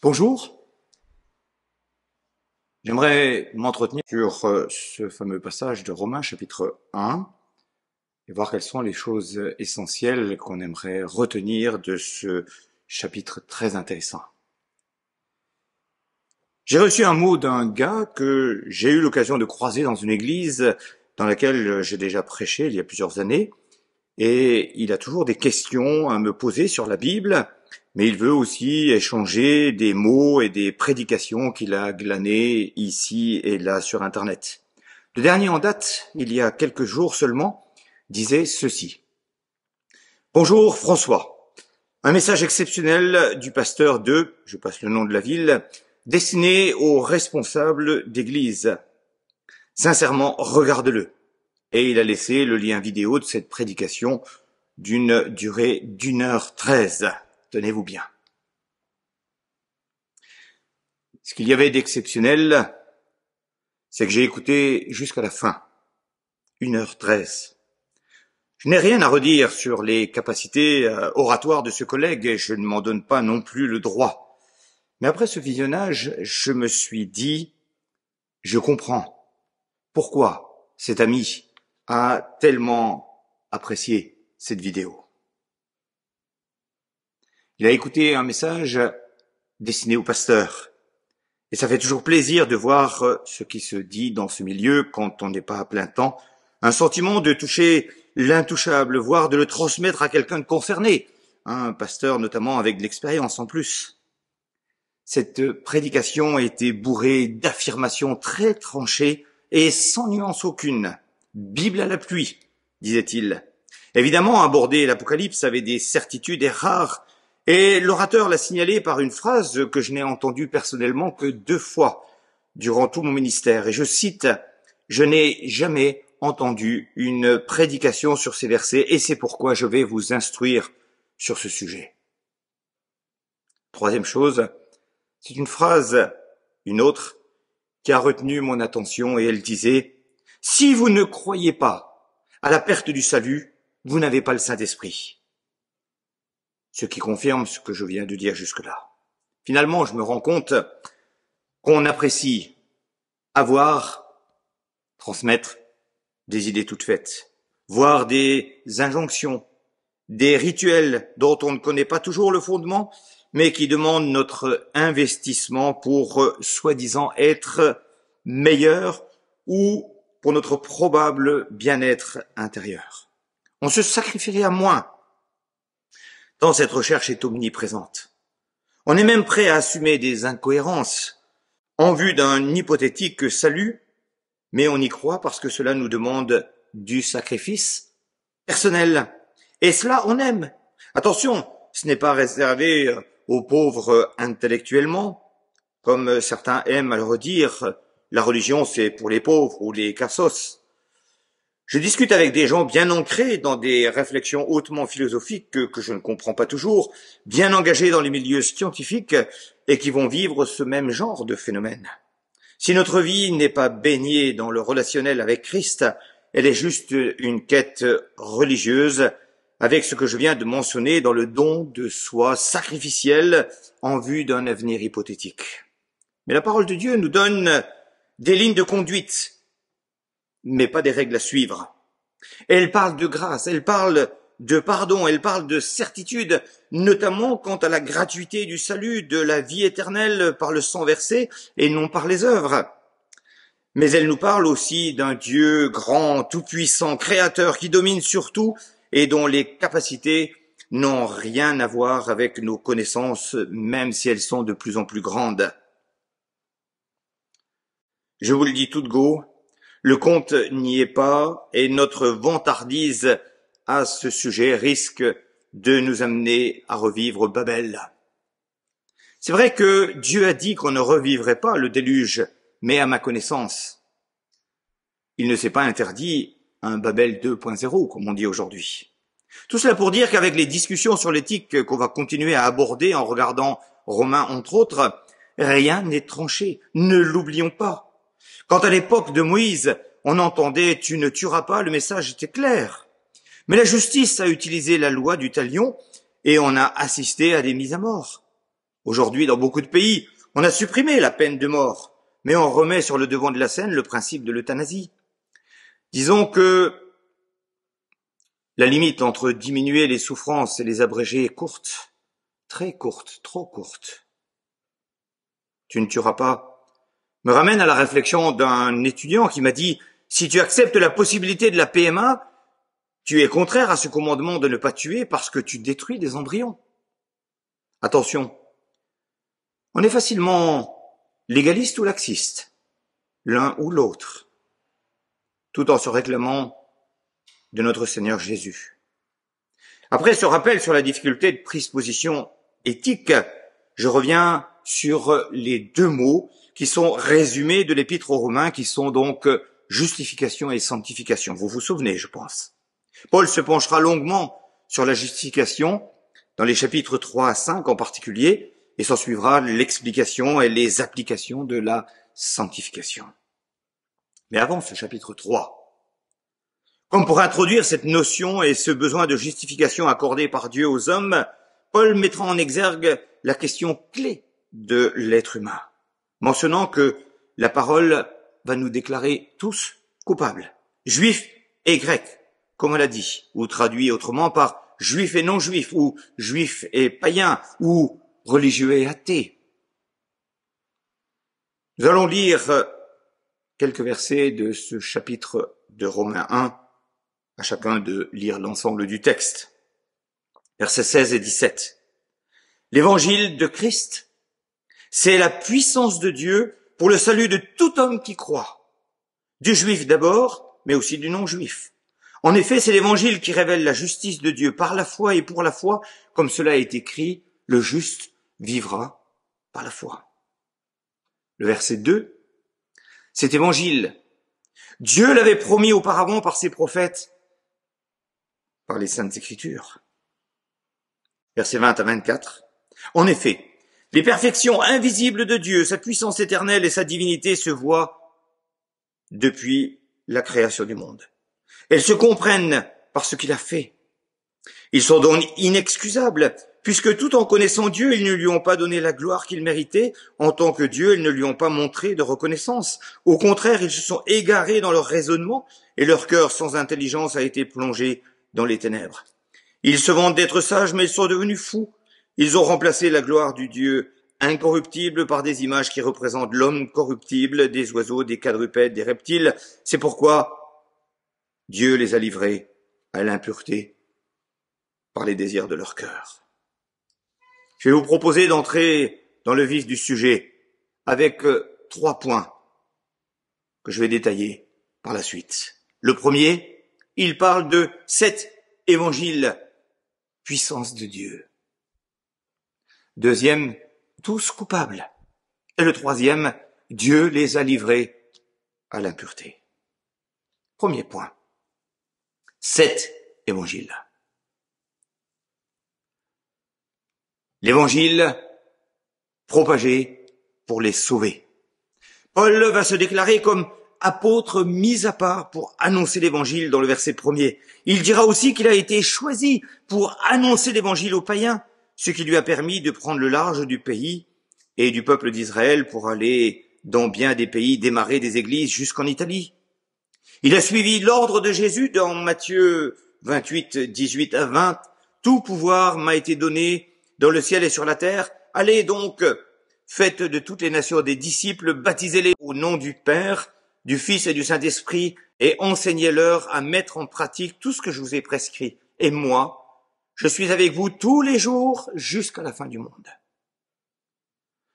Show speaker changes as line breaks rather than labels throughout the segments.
Bonjour, j'aimerais m'entretenir sur ce fameux passage de Romains chapitre 1 et voir quelles sont les choses essentielles qu'on aimerait retenir de ce chapitre très intéressant. J'ai reçu un mot d'un gars que j'ai eu l'occasion de croiser dans une église dans laquelle j'ai déjà prêché il y a plusieurs années, et il a toujours des questions à me poser sur la Bible, mais il veut aussi échanger des mots et des prédications qu'il a glanées ici et là sur Internet. Le dernier en date, il y a quelques jours seulement, disait ceci. Bonjour François, un message exceptionnel du pasteur de, je passe le nom de la ville, destiné aux responsables d'église. Sincèrement, regarde-le. Et il a laissé le lien vidéo de cette prédication d'une durée d'1h13. Tenez-vous bien. Ce qu'il y avait d'exceptionnel, c'est que j'ai écouté jusqu'à la fin. 1h13. Je n'ai rien à redire sur les capacités oratoires de ce collègue et je ne m'en donne pas non plus le droit. Mais après ce visionnage, je me suis dit, je comprends pourquoi cet ami a tellement apprécié cette vidéo. Il a écouté un message destiné au pasteur. Et ça fait toujours plaisir de voir ce qui se dit dans ce milieu quand on n'est pas à plein temps. Un sentiment de toucher l'intouchable, voire de le transmettre à quelqu'un de concerné. Un pasteur notamment avec de l'expérience en plus. Cette prédication a été bourrée d'affirmations très tranchées et sans nuance aucune. Bible à la pluie, disait-il. Évidemment, aborder l'Apocalypse avec des certitudes est rare, et l'orateur l'a signalé par une phrase que je n'ai entendue personnellement que 2 fois durant tout mon ministère. Et je cite, « Je n'ai jamais entendu une prédication sur ces versets, et c'est pourquoi je vais vous instruire sur ce sujet. » Troisième chose, c'est une phrase, une autre, qui a retenu mon attention, et elle disait, « Si vous ne croyez pas à la perte du salut, vous n'avez pas le Saint-Esprit. » Ce qui confirme ce que je viens de dire jusque-là. Finalement, je me rends compte qu'on apprécie avoir, transmettre des idées toutes faites, voir des injonctions, des rituels dont on ne connaît pas toujours le fondement, mais qui demandent notre investissement pour soi-disant être meilleur ou pour notre probable bien-être intérieur. On se sacrifierait à moins tant cette recherche est omniprésente. On est même prêt à assumer des incohérences en vue d'un hypothétique salut, mais on y croit parce que cela nous demande du sacrifice personnel. Et cela, on aime. Attention, ce n'est pas réservé aux pauvres intellectuellement, comme certains aiment à le redire, la religion c'est pour les pauvres ou les cassos. Je discute avec des gens bien ancrés dans des réflexions hautement philosophiques que je ne comprends pas toujours, bien engagés dans les milieux scientifiques et qui vont vivre ce même genre de phénomène. Si notre vie n'est pas baignée dans le relationnel avec Christ, elle est juste une quête religieuse avec ce que je viens de mentionner dans le don de soi sacrificiel en vue d'un avenir hypothétique. Mais la parole de Dieu nous donne des lignes de conduite, mais pas des règles à suivre. Elle parle de grâce, elle parle de pardon, elle parle de certitude, notamment quant à la gratuité du salut, de la vie éternelle par le sang versé et non par les œuvres. Mais elle nous parle aussi d'un Dieu grand, tout-puissant, créateur, qui domine sur tout et dont les capacités n'ont rien à voir avec nos connaissances, même si elles sont de plus en plus grandes. Je vous le dis tout de go, le compte n'y est pas et notre vantardise à ce sujet risque de nous amener à revivre Babel. C'est vrai que Dieu a dit qu'on ne revivrait pas le déluge, mais à ma connaissance, il ne s'est pas interdit un Babel 2.0, comme on dit aujourd'hui. Tout cela pour dire qu'avec les discussions sur l'éthique qu'on va continuer à aborder en regardant Romains entre autres, rien n'est tranché, ne l'oublions pas. Quand à l'époque de Moïse, on entendait « tu ne tueras pas », le message était clair. Mais la justice a utilisé la loi du talion et on a assisté à des mises à mort. Aujourd'hui, dans beaucoup de pays, on a supprimé la peine de mort, mais on remet sur le devant de la scène le principe de l'euthanasie. Disons que la limite entre diminuer les souffrances et les abréger est courte, très courte, trop courte. Tu ne tueras pas me ramène à la réflexion d'un étudiant qui m'a dit « Si tu acceptes la possibilité de la PMA, tu es contraire à ce commandement de ne pas tuer parce que tu détruis des embryons. » Attention, on est facilement légaliste ou laxiste, l'un ou l'autre, tout en se réclamant de notre Seigneur Jésus. Après ce rappel sur la difficulté de prise de position éthique, je reviens sur les deux mots qui sont résumés de l'Épître aux Romains, qui sont donc justification et sanctification. Vous vous souvenez, je pense. Paul se penchera longuement sur la justification, dans les chapitres 3 à 5 en particulier, et s'en suivra l'explication et les applications de la sanctification. Mais avant ce chapitre 3, comme pour introduire cette notion et ce besoin de justification accordé par Dieu aux hommes, Paul mettra en exergue la question clé de l'être humain, mentionnant que la parole va nous déclarer tous coupables, juifs et grecs, comme on l'a dit, ou traduit autrement par juifs et non-juifs, ou juifs et païens, ou religieux et athées. Nous allons lire quelques versets de ce chapitre de Romains 1, à chacun de lire l'ensemble du texte. Versets 16 et 17. L'évangile de Christ, c'est la puissance de Dieu pour le salut de tout homme qui croit, du juif d'abord, mais aussi du non-juif. En effet, c'est l'évangile qui révèle la justice de Dieu par la foi et pour la foi, comme cela est écrit, le juste vivra par la foi. Le verset 2, cet évangile, Dieu l'avait promis auparavant par ses prophètes, par les Saintes Écritures. Versets 20 à 24. En effet, les perfections invisibles de Dieu, sa puissance éternelle et sa divinité se voient depuis la création du monde. Elles se comprennent par ce qu'il a fait. Ils sont donc inexcusables, puisque tout en connaissant Dieu, ils ne lui ont pas donné la gloire qu'il méritait. En tant que Dieu, ils ne lui ont pas montré de reconnaissance. Au contraire, ils se sont égarés dans leur raisonnement et leur cœur sans intelligence a été plongé dans les ténèbres. Ils se vantent d'être sages, mais ils sont devenus fous. Ils ont remplacé la gloire du Dieu incorruptible par des images qui représentent l'homme corruptible, des oiseaux, des quadrupèdes, des reptiles. C'est pourquoi Dieu les a livrés à l'impureté par les désirs de leur cœur. Je vais vous proposer d'entrer dans le vif du sujet avec 3 points que je vais détailler par la suite. Le premier, il parle de cet évangile, puissance de Dieu. Deuxième, tous coupables. Et le troisième, Dieu les a livrés à l'impureté. Premier point, cet évangile. L'évangile propagé pour les sauver. Paul va se déclarer comme apôtre mis à part pour annoncer l'évangile dans le verset 1er. Il dira aussi qu'il a été choisi pour annoncer l'évangile aux païens, ce qui lui a permis de prendre le large du pays et du peuple d'Israël pour aller dans bien des pays démarrer des églises jusqu'en Italie. Il a suivi l'ordre de Jésus dans Matthieu 28, 18 à 20. Tout pouvoir m'a été donné dans le ciel et sur la terre. Allez donc, faites de toutes les nations des disciples, baptisez-les au nom du Père, du Fils et du Saint-Esprit, et enseignez-leur à mettre en pratique tout ce que je vous ai prescrit. Et moi, je suis avec vous tous les jours jusqu'à la fin du monde.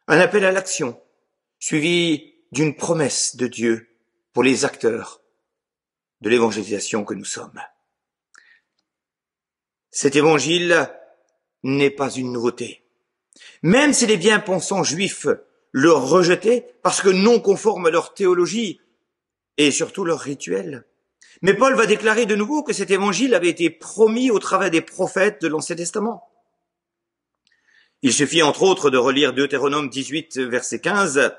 Un appel à l'action, suivi d'une promesse de Dieu pour les acteurs de l'évangélisation que nous sommes. Cet évangile n'est pas une nouveauté. Même si les bien-pensants juifs le rejetaient parce que non conforme à leur théologie et surtout leur rituel. Mais Paul va déclarer de nouveau que cet évangile avait été promis au travers des prophètes de l'Ancien Testament. Il suffit entre autres de relire Deutéronome 18, verset 15,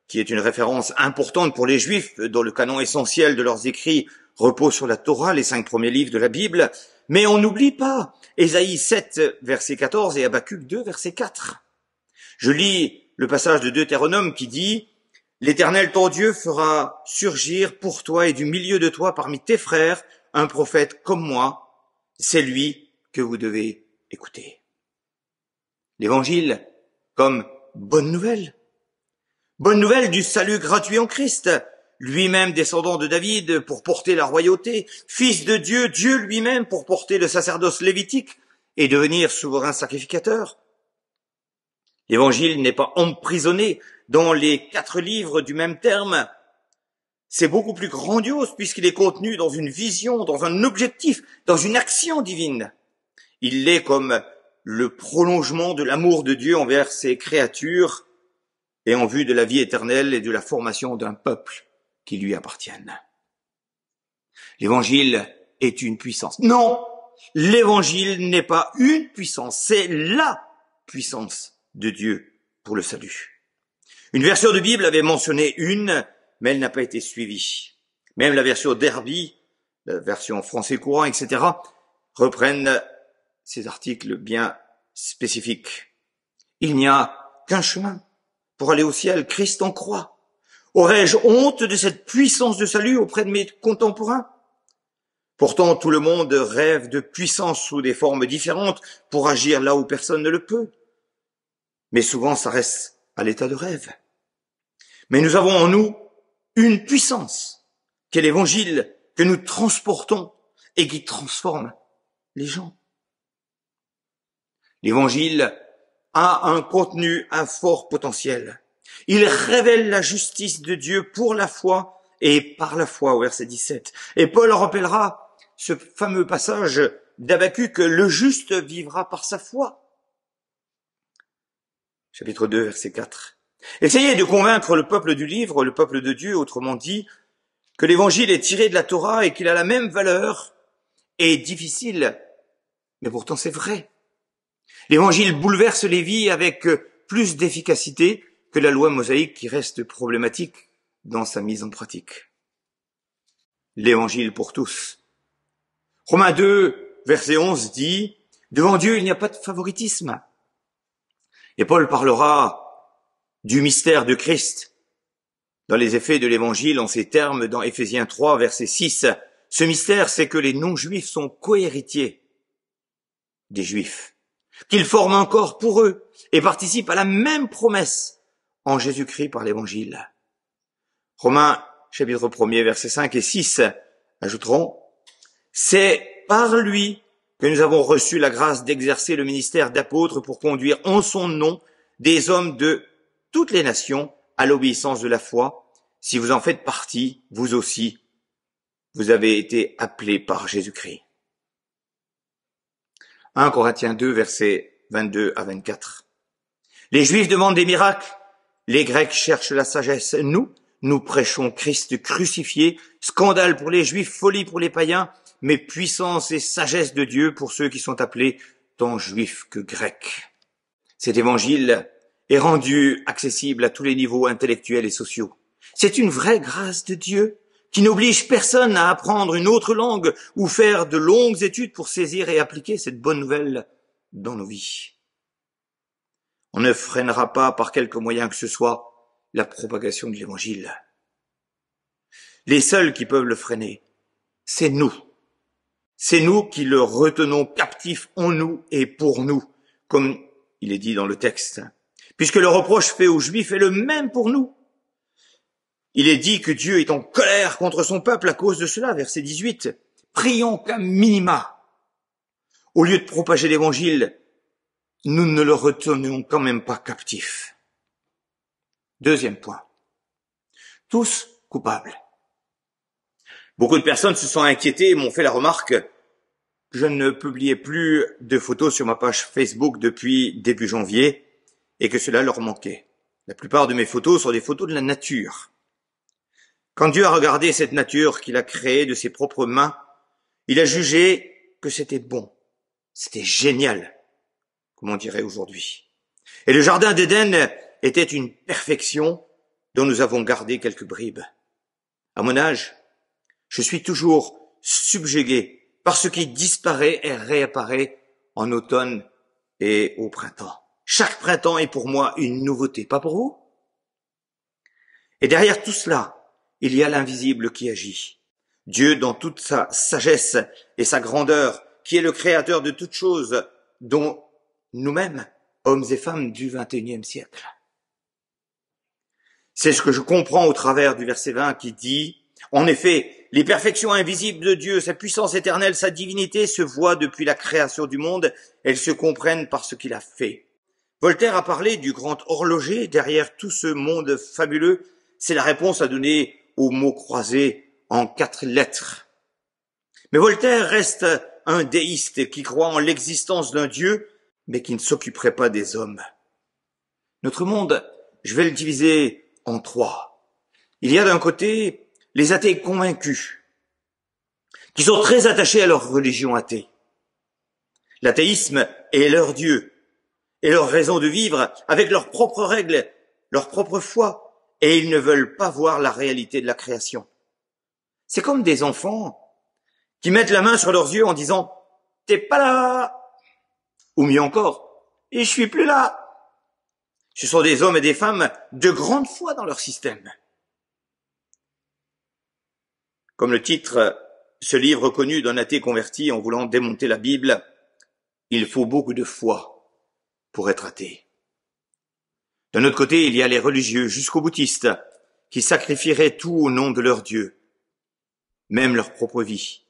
qui est une référence importante pour les Juifs, dont le canon essentiel de leurs écrits repose sur la Torah, les 5 premiers livres de la Bible. Mais on n'oublie pas Ésaïe 7, verset 14 et Habacuc 2, verset 4. Je lis le passage de Deutéronome qui dit « L'Éternel ton Dieu fera surgir pour toi et du milieu de toi parmi tes frères un prophète comme moi, c'est lui que vous devez écouter. » L'Évangile comme bonne nouvelle. Bonne nouvelle du salut gratuit en Christ, lui-même descendant de David pour porter la royauté, fils de Dieu, Dieu lui-même pour porter le sacerdoce lévitique et devenir souverain sacrificateur. L'Évangile n'est pas emprisonné dans les 4 livres du même terme. C'est beaucoup plus grandiose puisqu'il est contenu dans une vision, dans un objectif, dans une action divine. Il l'est comme le prolongement de l'amour de Dieu envers ses créatures et en vue de la vie éternelle et de la formation d'un peuple qui lui appartienne. L'Évangile est une puissance. Non, l'Évangile n'est pas une puissance, c'est la puissance de Dieu pour le salut. Une version de Bible avait mentionné une, mais elle n'a pas été suivie. Même la version Derby, la version français courant, etc., reprennent ces articles bien spécifiques. Il n'y a qu'un chemin pour aller au ciel, Christ en croix. Aurais-je honte de cette puissance de salut auprès de mes contemporains? Pourtant, tout le monde rêve de puissance sous des formes différentes pour agir là où personne ne le peut. Mais souvent, ça reste à l'état de rêve. Mais nous avons en nous une puissance, qu'est l'Évangile, que nous transportons et qui transforme les gens. L'Évangile a un contenu, un fort potentiel. Il révèle la justice de Dieu pour la foi et par la foi, au verset 17. Et Paul rappellera ce fameux passage d'Habacuc, le juste vivra par sa foi. Chapitre 2, verset 4. Essayez de convaincre le peuple du livre, le peuple de Dieu, autrement dit, que l'Évangile est tiré de la Torah et qu'il a la même valeur et difficile, mais pourtant c'est vrai. L'Évangile bouleverse les vies avec plus d'efficacité que la loi mosaïque qui reste problématique dans sa mise en pratique. L'Évangile pour tous. Romains 2, verset 11 dit « Devant Dieu, il n'y a pas de favoritisme ». Et Paul parlera du mystère de Christ dans les effets de l'Évangile en ces termes dans Éphésiens 3, verset 6. Ce mystère, c'est que les non-juifs sont cohéritiers des Juifs, qu'ils forment un corps pour eux et participent à la même promesse en Jésus-Christ par l'Évangile. Romains chapitre 1er, versets 5 et 6 ajouteront « C'est par lui que nous avons reçu la grâce d'exercer le ministère d'apôtre pour conduire en son nom des hommes de toutes les nations à l'obéissance de la foi. Si vous en faites partie, vous aussi, vous avez été appelés par Jésus-Christ. » 1 Corinthiens 2, versets 22 à 24. Les Juifs demandent des miracles, les Grecs cherchent la sagesse. Nous prêchons Christ crucifié, scandale pour les Juifs, folie pour les païens, mais puissance et sagesse de Dieu pour ceux qui sont appelés tant Juifs que Grecs. Cet évangile est rendu accessible à tous les niveaux intellectuels et sociaux. C'est une vraie grâce de Dieu qui n'oblige personne à apprendre une autre langue ou faire de longues études pour saisir et appliquer cette bonne nouvelle dans nos vies. On ne freinera pas par quelque moyen que ce soit la propagation de l'évangile. Les seuls qui peuvent le freiner, c'est nous. C'est nous qui le retenons captif en nous et pour nous, comme il est dit dans le texte. Puisque le reproche fait aux Juifs est le même pour nous. Il est dit que Dieu est en colère contre son peuple à cause de cela, verset 18. Prions qu'à minima. Au lieu de propager l'évangile, nous ne le retenions quand même pas captif. Deuxième point. Tous coupables. Beaucoup de personnes se sont inquiétées et m'ont fait la remarque que je ne publiais plus de photos sur ma page Facebook depuis début janvier et que cela leur manquait. La plupart de mes photos sont des photos de la nature. Quand Dieu a regardé cette nature qu'il a créée de ses propres mains, il a jugé que c'était bon, c'était génial, comme on dirait aujourd'hui. Et le jardin d'Éden était une perfection dont nous avons gardé quelques bribes. À mon âge, je suis toujours subjugué par ce qui disparaît et réapparaît en automne et au printemps. Chaque printemps est pour moi une nouveauté, pas pour vous? Et derrière tout cela, il y a l'invisible qui agit. Dieu, dans toute sa sagesse et sa grandeur, qui est le créateur de toutes choses, dont nous-mêmes, hommes et femmes du XXIe siècle. C'est ce que je comprends au travers du verset 20 qui dit « En effet, les perfections invisibles de Dieu, sa puissance éternelle, sa divinité se voient depuis la création du monde, elles se comprennent par ce qu'il a fait. » Voltaire a parlé du grand horloger derrière tout ce monde fabuleux. C'est la réponse à donner aux mots croisés en 4 lettres. Mais Voltaire reste un déiste qui croit en l'existence d'un Dieu, mais qui ne s'occuperait pas des hommes. Notre monde, je vais le diviser en 3. Il y a d'un côté les athées convaincus, qui sont très attachés à leur religion athée. L'athéisme est leur Dieu et leur raison de vivre avec leurs propres règles, leur propre foi, et ils ne veulent pas voir la réalité de la création. C'est comme des enfants qui mettent la main sur leurs yeux en disant « T'es pas là !» Ou mieux encore « Et je suis plus là !» Ce sont des hommes et des femmes de grande foi dans leur système. Comme le titre, ce livre connu d'un athée converti en voulant démonter la Bible, il faut beaucoup de foi pour être athée. D'un autre côté, il y a les religieux jusqu'aux bouddhistes qui sacrifieraient tout au nom de leur Dieu, même leur propre vie.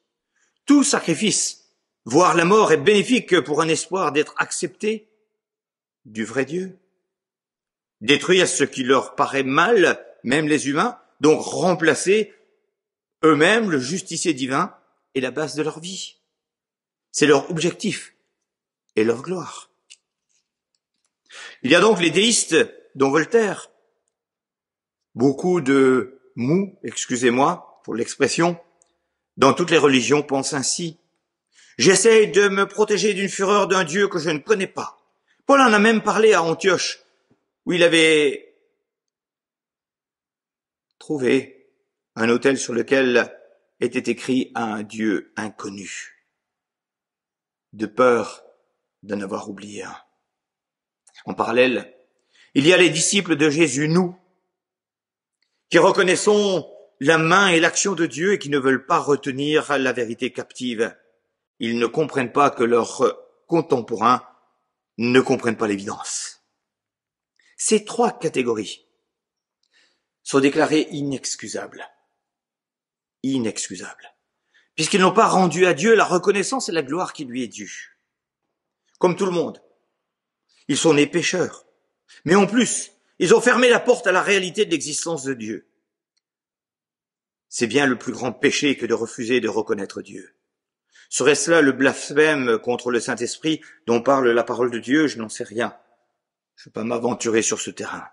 Tout sacrifice, voire la mort, est bénéfique pour un espoir d'être accepté du vrai Dieu. Détruire ce qui leur paraît mal, même les humains, donc remplacer eux-mêmes le justicier divin est la base de leur vie. C'est leur objectif et leur gloire. Il y a donc les déistes, dont Voltaire. Beaucoup de mous, excusez-moi pour l'expression, dans toutes les religions pensent ainsi. J'essaye de me protéger d'une fureur d'un Dieu que je ne connais pas. Paul en a même parlé à Antioche, où il avait trouvé un autel sur lequel était écrit un Dieu inconnu, de peur d'en avoir oublié un. En parallèle, il y a les disciples de Jésus, nous, qui reconnaissons la main et l'action de Dieu et qui ne veulent pas retenir la vérité captive. Ils ne comprennent pas que leurs contemporains ne comprennent pas l'évidence. Ces 3 catégories sont déclarées inexcusables. Inexcusables. Puisqu'ils n'ont pas rendu à Dieu la reconnaissance et la gloire qui lui est due. Comme tout le monde. Ils sont nés pécheurs. Mais en plus, ils ont fermé la porte à la réalité de l'existence de Dieu. C'est bien le plus grand péché que de refuser de reconnaître Dieu. Serait-ce là le blasphème contre le Saint-Esprit dont parle la parole de Dieu? Je n'en sais rien. Je ne vais pas m'aventurer sur ce terrain.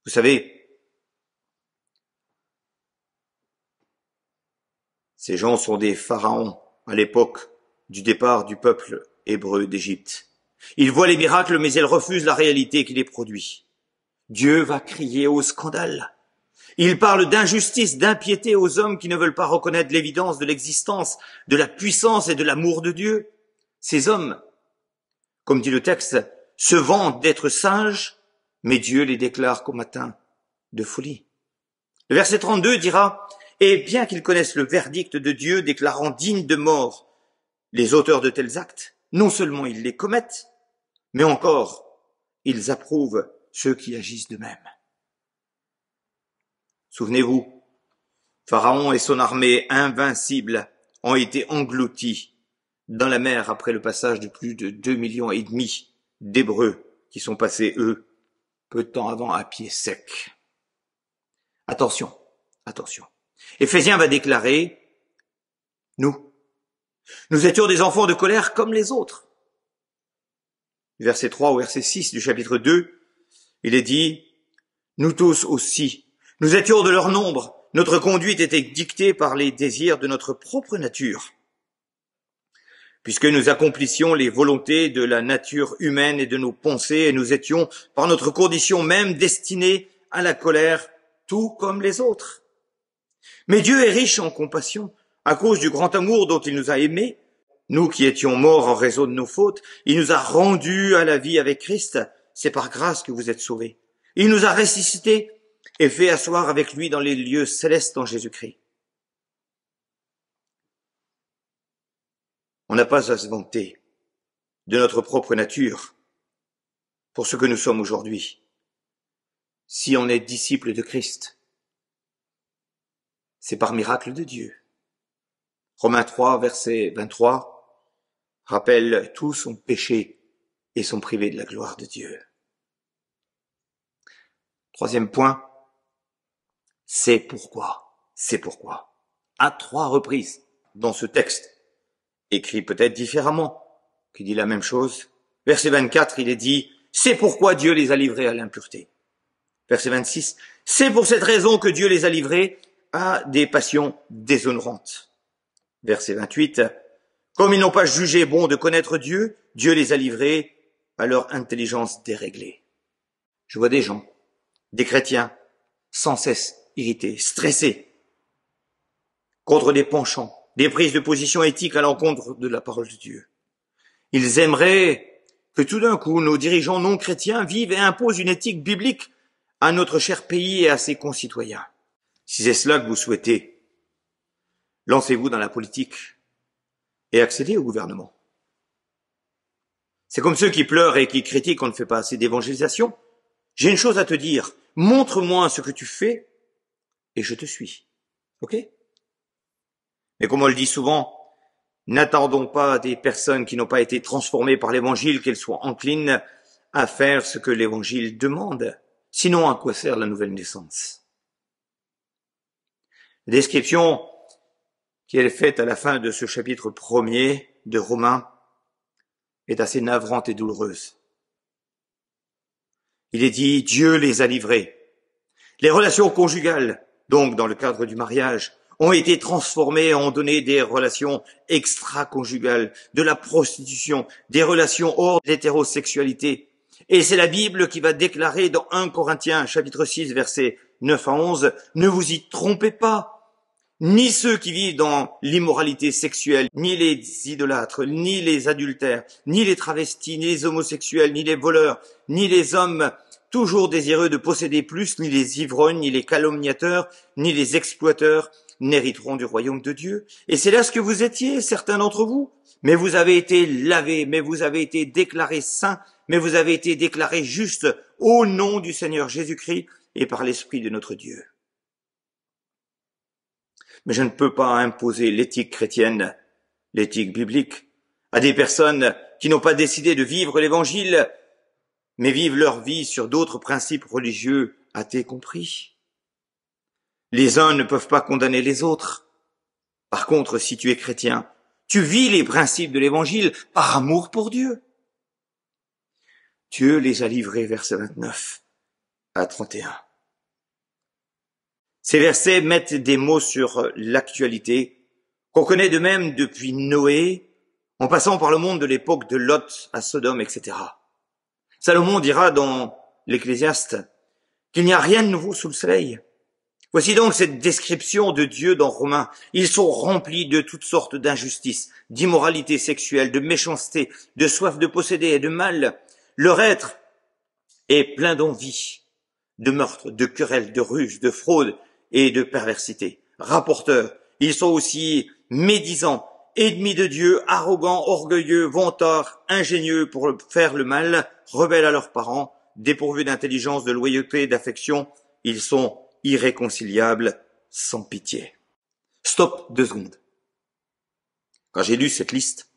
Vous savez, ces gens sont des pharaons à l'époque du départ du peuple hébreu d'Égypte. Ils voient les miracles, mais ils refusent la réalité qui les produit. Dieu va crier au scandale. Il parle d'injustice, d'impiété aux hommes qui ne veulent pas reconnaître l'évidence de l'existence, de la puissance et de l'amour de Dieu. Ces hommes, comme dit le texte, se vantent d'être sages, mais Dieu les déclare comme atteints de folie. Le verset 32 dira « Et bien qu'ils connaissent le verdict de Dieu déclarant dignes de mort les auteurs de tels actes, non seulement ils les commettent, mais encore ils approuvent ceux qui agissent de même. » Souvenez-vous, Pharaon et son armée invincible ont été engloutis dans la mer après le passage de plus de 2,5 millions d'Hébreux qui sont passés, eux, peu de temps avant à pied sec. Attention, attention. Éphésiens va déclarer, nous étions des enfants de colère comme les autres. Verset 3 au verset 6 du chapitre 2, il est dit, nous tous aussi, nous étions de leur nombre, notre conduite était dictée par les désirs de notre propre nature. Puisque nous accomplissions les volontés de la nature humaine et de nos pensées, et nous étions, par notre condition même, destinés à la colère, tout comme les autres. Mais Dieu est riche en compassion, à cause du grand amour dont il nous a aimés. Nous qui étions morts en raison de nos fautes, il nous a rendus à la vie avec Christ. C'est par grâce que vous êtes sauvés. Il nous a ressuscités et fait asseoir avec lui dans les lieux célestes en Jésus-Christ. On n'a pas à se vanter de notre propre nature pour ce que nous sommes aujourd'hui. Si on est disciple de Christ, c'est par miracle de Dieu. Romains 3, verset 23, rappelle tous ont péché et sont privés de la gloire de Dieu. Troisième point, c'est pourquoi. C'est pourquoi. À 3 reprises dans ce texte, écrit peut-être différemment, qui dit la même chose. Verset 24, il est dit, c'est pourquoi Dieu les a livrés à l'impureté. Verset 26, c'est pour cette raison que Dieu les a livrés à des passions déshonorantes. Verset 28, comme ils n'ont pas jugé bon de connaître Dieu, Dieu les a livrés à leur intelligence déréglée. Je vois des gens, des chrétiens, sans cesse irrités, stressés, contre des penchants, des prises de position éthiques à l'encontre de la parole de Dieu. Ils aimeraient que tout d'un coup, nos dirigeants non chrétiens vivent et imposent une éthique biblique à notre cher pays et à ses concitoyens. Si c'est cela que vous souhaitez, lancez-vous dans la politique et accédez au gouvernement. C'est comme ceux qui pleurent et qui critiquent qu'on ne fait pas assez d'évangélisation. J'ai une chose à te dire, montre-moi ce que tu fais et je te suis. Ok? Mais comme on le dit souvent, n'attendons pas des personnes qui n'ont pas été transformées par l'évangile qu'elles soient enclines à faire ce que l'évangile demande. Sinon, à quoi sert la nouvelle naissance? La description qui est faite à la fin de ce chapitre 1er de Romains est assez navrante et douloureuse. Il est dit, Dieu les a livrés. Les relations conjugales, donc dans le cadre du mariage, ont été transformées, ont donné des relations extra-conjugales, de la prostitution, des relations hors d'hétérosexualité. Et c'est la Bible qui va déclarer dans 1 Corinthiens, chapitre 6, versets 9 à 11, « Ne vous y trompez pas, ni ceux qui vivent dans l'immoralité sexuelle, ni les idolâtres, ni les adultères, ni les travestis, ni les homosexuels, ni les voleurs, ni les hommes toujours désireux de posséder plus, ni les ivrognes, ni les calomniateurs, ni les exploiteurs, n'hériteront du royaume de Dieu. Et c'est là ce que vous étiez, certains d'entre vous. Mais vous avez été lavés, mais vous avez été déclarés saints, mais vous avez été déclarés justes au nom du Seigneur Jésus-Christ et par l'Esprit de notre Dieu. Mais je ne peux pas imposer l'éthique chrétienne, l'éthique biblique, à des personnes qui n'ont pas décidé de vivre l'Évangile, mais vivent leur vie sur d'autres principes religieux athées compris. Les uns ne peuvent pas condamner les autres. Par contre, si tu es chrétien, tu vis les principes de l'Évangile par amour pour Dieu. Dieu les a livrés, verset 29 à 31. Ces versets mettent des mots sur l'actualité, qu'on connaît de même depuis Noé, en passant par le monde de l'époque de Lot à Sodome, etc. Salomon dira dans l'Ecclésiaste qu'il n'y a rien de nouveau sous le soleil. Voici donc cette description de Dieu dans Romains. Ils sont remplis de toutes sortes d'injustices, d'immoralité sexuelle, de méchanceté, de soif de posséder et de mal. Leur être est plein d'envie, de meurtre, de querelles, de ruses, de fraude et de perversité. Rapporteurs, ils sont aussi médisants, ennemis de Dieu, arrogants, orgueilleux, vantards, ingénieux pour faire le mal, rebelles à leurs parents, dépourvus d'intelligence, de loyauté, d'affection. Ils sont irréconciliables, sans pitié. Stop 2 secondes. Quand j'ai lu cette liste,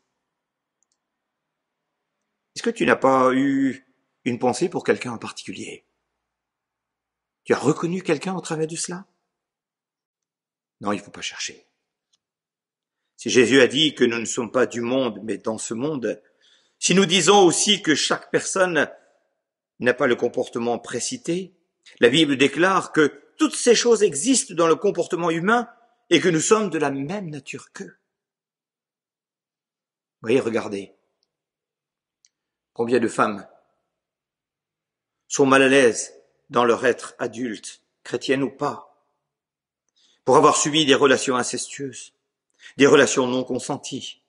est-ce que tu n'as pas eu une pensée pour quelqu'un en particulier? Tu as reconnu quelqu'un au travers de cela? Non, il ne faut pas chercher. Si Jésus a dit que nous ne sommes pas du monde, mais dans ce monde, si nous disons aussi que chaque personne n'a pas le comportement précité, la Bible déclare que toutes ces choses existent dans le comportement humain et que nous sommes de la même nature qu'eux. Voyez, regardez. Combien de femmes sont mal à l'aise dans leur être adulte, chrétienne ou pas, pour avoir subi des relations incestueuses, des relations non consenties.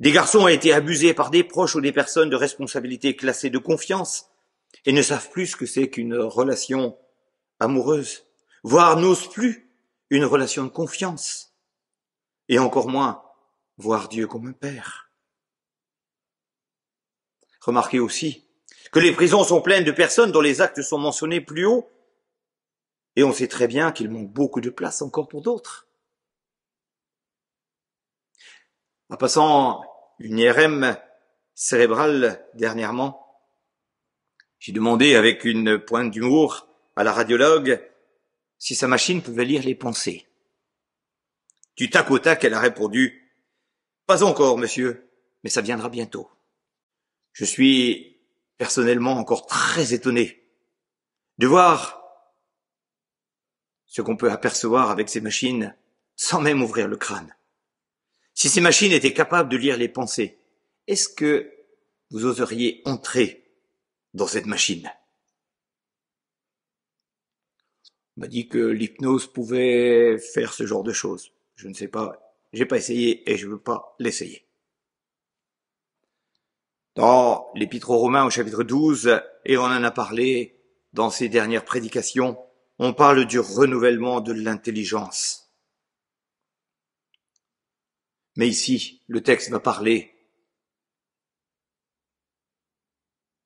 Des garçons ont été abusés par des proches ou des personnes de responsabilité classées de confiance et ne savent plus ce que c'est qu'une relation amoureuse, voire n'osent plus une relation de confiance, et encore moins voir Dieu comme un père. Remarquez aussi que les prisons sont pleines de personnes dont les actes sont mentionnés plus haut, et on sait très bien qu'il manque beaucoup de place encore pour d'autres. En passant une IRM cérébrale dernièrement, j'ai demandé avec une pointe d'humour à la radiologue si sa machine pouvait lire les pensées. Du tac au tac, elle a répondu « Pas encore, monsieur, mais ça viendra bientôt ». Je suis personnellement encore très étonné de voir ce qu'on peut apercevoir avec ces machines sans même ouvrir le crâne. Si ces machines étaient capables de lire les pensées, est-ce que vous oseriez entrer dans cette machine? On m'a dit que l'hypnose pouvait faire ce genre de choses. Je ne sais pas, j'ai pas essayé et je veux pas l'essayer. Dans l'Épître aux Romains au chapitre 12, et on en a parlé dans ses dernières prédications, on parle du renouvellement de l'intelligence. Mais ici, le texte va parler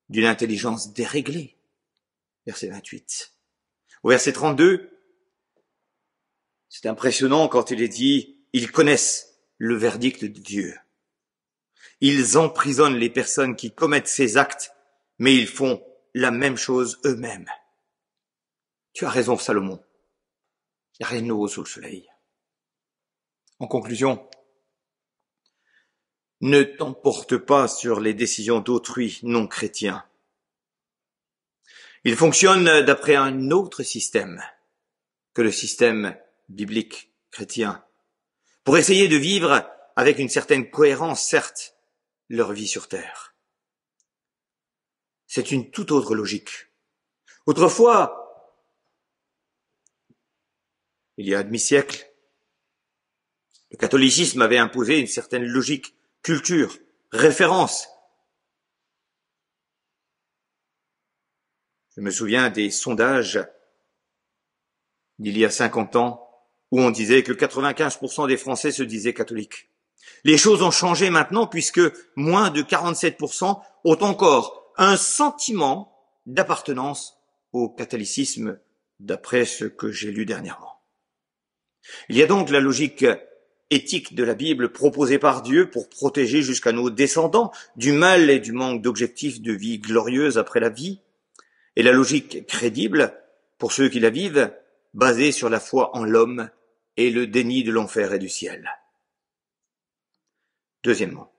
d'une intelligence déréglée. Verset 28. Au verset 32, c'est impressionnant quand il est dit « Ils connaissent le verdict de Dieu ». Ils emprisonnent les personnes qui commettent ces actes, mais ils font la même chose eux-mêmes. Tu as raison, Salomon. Il n'y a rien de nouveau sous le soleil. En conclusion, ne t'emporte pas sur les décisions d'autrui non chrétiens. Ils fonctionnent d'après un autre système que le système biblique chrétien, pour essayer de vivre avec une certaine cohérence, certes, leur vie sur terre. C'est une toute autre logique. Autrefois, il y a demi-siècle, le catholicisme avait imposé une certaine logique, culture, référence. Je me souviens des sondages d'il y a 50 ans où on disait que 95% des Français se disaient catholiques. Les choses ont changé maintenant puisque moins de 47% ont encore un sentiment d'appartenance au catholicisme d'après ce que j'ai lu dernièrement. Il y a donc la logique éthique de la Bible proposée par Dieu pour protéger jusqu'à nos descendants du mal et du manque d'objectifs de vie glorieuse après la vie, et la logique crédible pour ceux qui la vivent, basée sur la foi en l'homme et le déni de l'enfer et du ciel. Deuxièmement,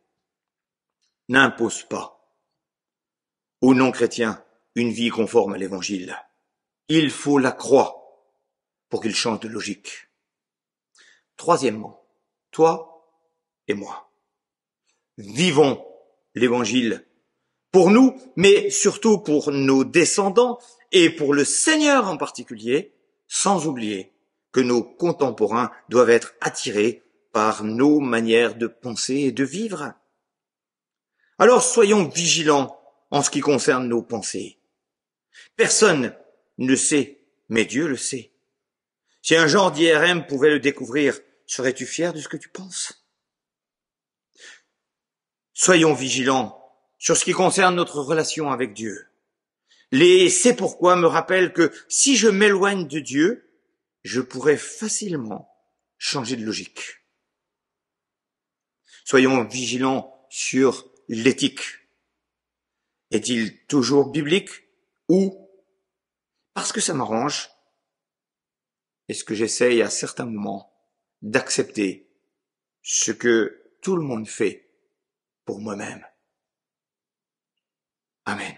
n'impose pas aux non-chrétiens une vie conforme à l'évangile. Il faut la croix pour qu'il change de logique. Troisièmement, toi et moi, vivons l'évangile pour nous, mais surtout pour nos descendants et pour le Seigneur en particulier, sans oublier que nos contemporains doivent être attirés par nos manières de penser et de vivre. Alors soyons vigilants en ce qui concerne nos pensées. Personne ne sait, mais Dieu le sait. Si un genre d'IRM pouvait le découvrir, serais-tu fier de ce que tu penses? Soyons vigilants sur ce qui concerne notre relation avec Dieu. Les c'est pourquoi me rappellent que si je m'éloigne de Dieu, je pourrais facilement changer de logique. Soyons vigilants sur l'éthique. Est-il toujours biblique ou, parce que ça m'arrange, est-ce que j'essaye à certains moments d'accepter ce que tout le monde fait pour moi-même? Amen.